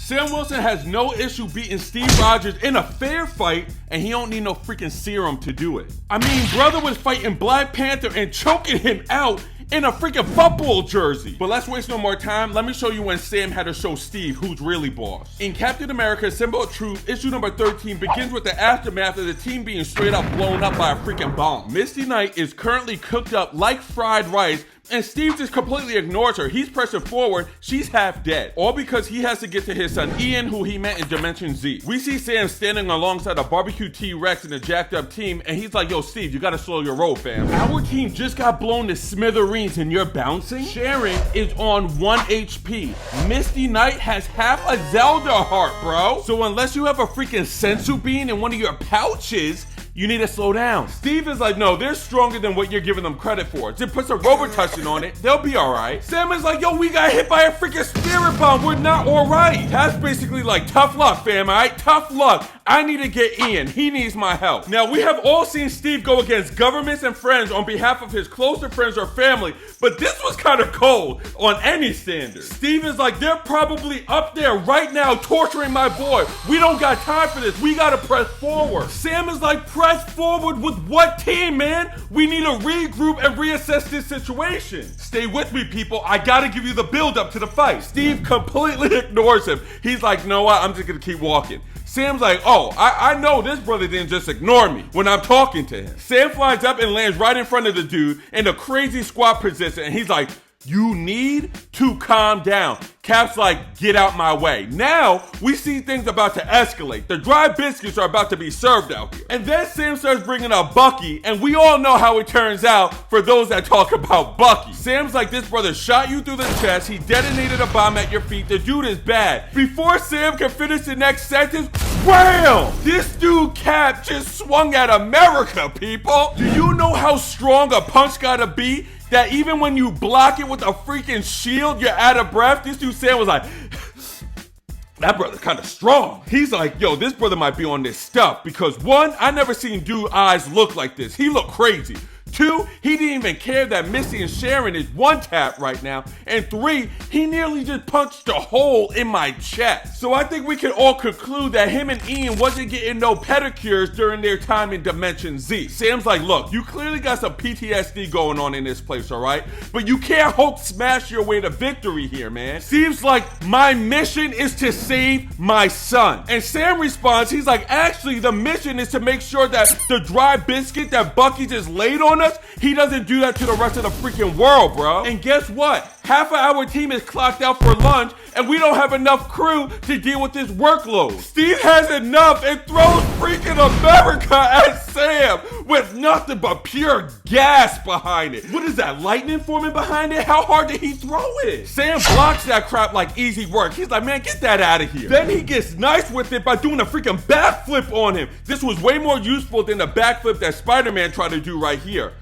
Sam Wilson has no issue beating Steve Rogers in a fair fight, and he don't need no freaking serum to do it. I mean, brother was fighting Black Panther and choking him out in a freaking football jersey. But let's waste no more time. Let me show you when Sam had to show Steve who's really boss. In Captain America: Symbol of Truth, issue number 13 begins with the aftermath of the team being straight up blown up by a freaking bomb. Misty Knight is currently cooked up like fried rice, and Steve just completely ignores her. He's pressing forward, she's half dead. All because he has to get to his son Ian, who he met in Dimension Z. We see Sam standing alongside a barbecue T-Rex and a jacked up team, and he's like, yo Steve, you gotta slow your roll, fam. Our team just got blown to smithereens and you're bouncing? Sharon is on 1 HP. Misty Knight has half a Zelda heart, bro. So unless you have a freaking sensu bean in one of your pouches, you need to slow down. Steve is like, no, they're stronger than what you're giving them credit for. Just put some Robitussin on it, they'll be alright. Sam is like, yo, we got hit by a freaking spirit bomb, we're not alright. That's basically like, tough luck, fam, alright? Tough luck. I need to get Ian, he needs my help. Now, we have all seen Steve go against governments and friends on behalf of his closer friends or family, but this was kind of cold on any standard. Steve is like, they're probably up there right now torturing my boy. We don't got time for this, we gotta press forward. Sam is like, press forward with what team, man? We need to regroup and reassess this situation. Stay with me, people. I gotta give you the build up to the fight. Steve completely ignores him. He's like, no, I'm just gonna keep walking. Sam's like, oh, I know this brother didn't just ignore me when I'm talking to him. Sam flies up and lands right in front of the dude in a crazy squat position, and he's like, you need to calm down. Cap's like, get out my way. Now, we see things about to escalate. The dry biscuits are about to be served out here. And then Sam starts bringing up Bucky, and we all know how it turns out for those that talk about Bucky. Sam's like, this brother shot you through the chest, he detonated a bomb at your feet, the dude is bad. Before Sam can finish the next sentence, wham! This dude Cap just swung at America, people. Do you know how strong a punch gotta be? That even when you block it with a freaking shield, you're out of breath? This dude Sam was like, that brother kind of strong. He's like, yo, this brother might be on this stuff. Because one, I never seen dude eyes look like this. He looked crazy. Two, he didn't even care that Missy and Sharon is one tap right now. And three, he nearly just punched a hole in my chest. So I think we can all conclude that him and Ian wasn't getting no pedicures during their time in Dimension Z. Sam's like, look, you clearly got some PTSD going on in this place, alright? But you can't Hulk smash your way to victory here, man. Seems like my mission is to save my son. And Sam responds, he's like, actually, the mission is to make sure that the dry biscuit that Bucky just laid on us, he doesn't do that to the rest of the freaking world, bro. And guess what? Half of our team is clocked out for lunch, and we don't have enough crew to deal with this workload. Steve has enough and throws freaking America at Sam with nothing but pure gas behind it. What is that, lightning forming behind it? How hard did he throw it? Sam blocks that crap like easy work. He's like, man, get that out of here. Then he gets nice with it by doing a freaking backflip on him. This was way more useful than the backflip that Spider-Man tried to do right here.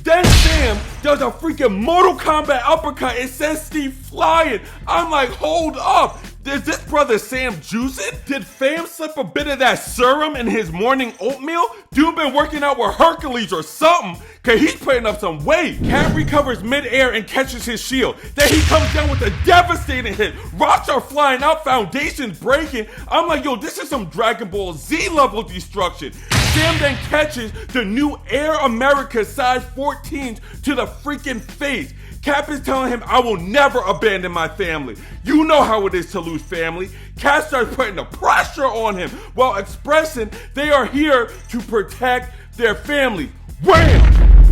Then Sam does a freaking Mortal Kombat uppercut and sends Steve flying. I'm like, hold up. Is this brother Sam juicing? Did fam slip a bit of that serum in his morning oatmeal? Dude been working out with Hercules or something, cause he's putting up some weight. Cap recovers midair and catches his shield. Then he comes down with a devastating hit. Rocks are flying out, foundations breaking. I'm like, yo, this is some Dragon Ball Z level destruction. Sam then catches the new Air America size 14s to the freaking face. Cap is telling him, I will never abandon my family. You know how it is to lose family. Cap starts putting the pressure on him while expressing they are here to protect their family. Wham!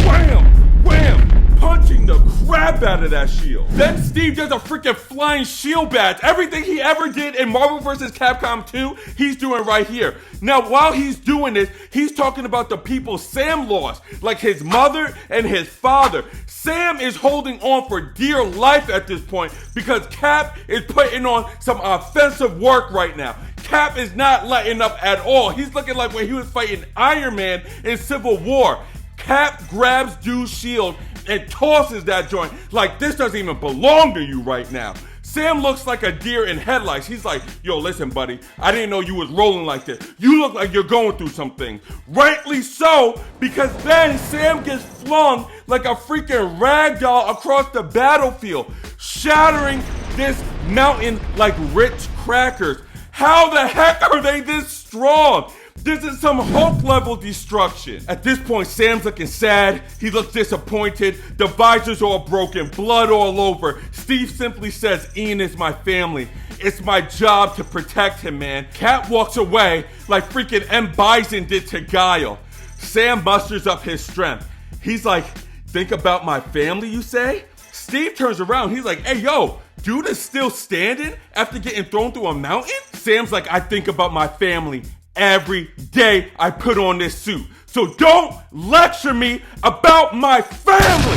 Wham! Wham! Punching the crap out of that shield. Then Steve does a freaking flying shield badge. Everything he ever did in Marvel vs. Capcom 2, he's doing right here. Now, while he's doing this, he's talking about the people Sam lost, like his mother and his father. Sam is holding on for dear life at this point because Cap is putting on some offensive work right now. Cap is not letting up at all. He's looking like when he was fighting Iron Man in Civil War. Cap grabs dude's shield and tosses that joint like this doesn't even belong to you right now. Sam looks like a deer in headlights. He's like, yo, listen, buddy, I didn't know you was rolling like this. You look like you're going through some things. Rightly so, because then Sam gets flung like a freaking rag doll across the battlefield, shattering this mountain like Ritz crackers. How the heck are they this strong? This is some Hulk level destruction. At this point, Sam's looking sad. He looks disappointed. The visor's all broken, blood all over. Steve simply says, Ian is my family. It's my job to protect him, man. Cap walks away like freaking M. Bison did to Guile. Sam musters up his strength. He's like, think about my family, you say? Steve turns around. He's like, hey, yo, dude is still standing after getting thrown through a mountain? Sam's like, I think about my family every day I put on this suit. So don't lecture me about my family.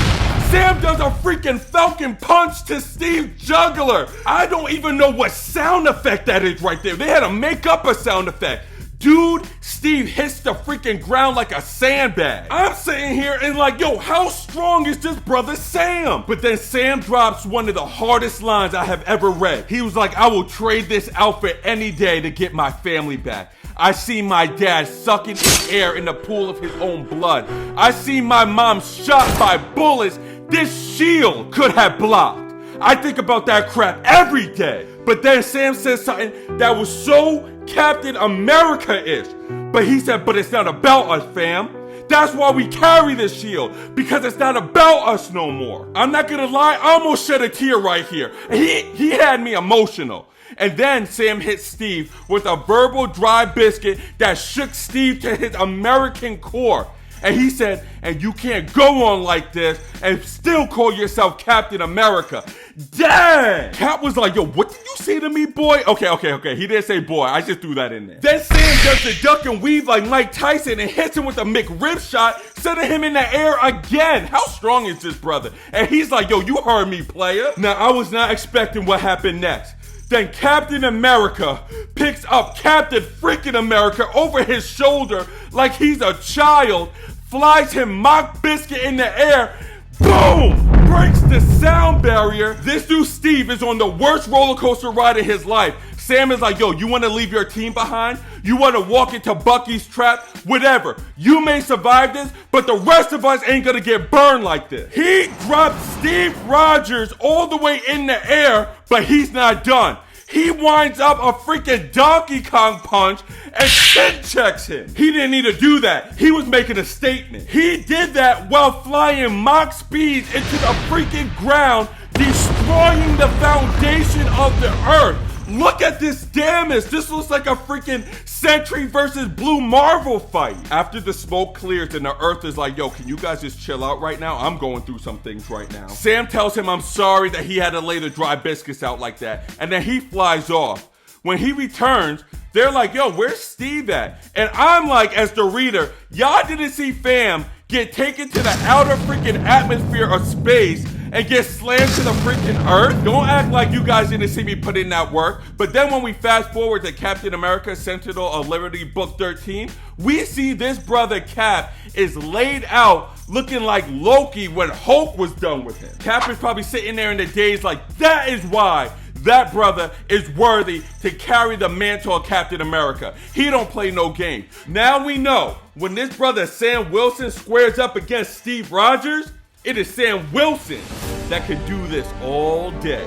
Sam does a freaking Falcon punch to Steve's jugular. I don't even know what sound effect that is right there. They had to make up a sound effect. Dude, Steve hits the freaking ground like a sandbag. I'm sitting here and like, yo, how strong is this brother Sam? But then Sam drops one of the hardest lines I have ever read. He was like, I will trade this outfit any day to get my family back. I see my dad sucking in air in the pool of his own blood. I see my mom shot by bullets this shield could have blocked. I think about that crap every day. But then Sam says something that was so Captain America-ish. But he said, but it's not about us, fam. That's why we carry this shield, because it's not about us no more. I'm not gonna lie, I almost shed a tear right here. He had me emotional. And then Sam hit Steve with a verbal dry biscuit that shook Steve to his American core. And he said, and you can't go on like this and still call yourself Captain America. Dang! Cap was like, yo, what did you say to me, boy? Okay. He didn't say boy. I just threw that in there. Then Sam does the duck and weave like Mike Tyson and hits him with a McRib shot, sending him in the air again. How strong is this brother? And he's like, yo, you heard me, player. Now, I was not expecting what happened next. Then Captain America picks up Captain freaking America over his shoulder like he's a child, flies him mock biscuit in the air, boom, breaks the sound barrier. This dude Steve is on the worst roller coaster ride of his life. Sam is like, yo, you want to leave your team behind? You want to walk into Bucky's trap? Whatever. You may survive this, but the rest of us ain't gonna get burned like this. He dropped Steve Rogers all the way in the air, but he's not done. He winds up a freaking Donkey Kong punch and chin checks him. He didn't need to do that. He was making a statement. He did that while flying Mach speeds into the freaking ground, destroying the foundation of the earth. Look at this damage. This looks like a freaking Sentry versus Blue Marvel fight. After the smoke clears and the earth is like, yo, can you guys just chill out right now? I'm going through some things right now. Sam tells him I'm sorry that he had to lay the dry biscuits out like that. And then he flies off. When he returns, they're like, yo, where's Steve at? And I'm like, as the reader, y'all didn't see fam get taken to the outer freaking atmosphere of space and get slammed to the freaking earth? Don't act like you guys didn't see me put in that work. But then when we fast forward to Captain America Sentinel of Liberty Book 13, we see this brother Cap is laid out looking like Loki when Hulk was done with him. Cap is probably sitting there in the days like, that is why that brother is worthy to carry the mantle of Captain America. He don't play no game. Now we know when this brother Sam Wilson squares up against Steve Rogers, it is Sam Wilson that can do this all day.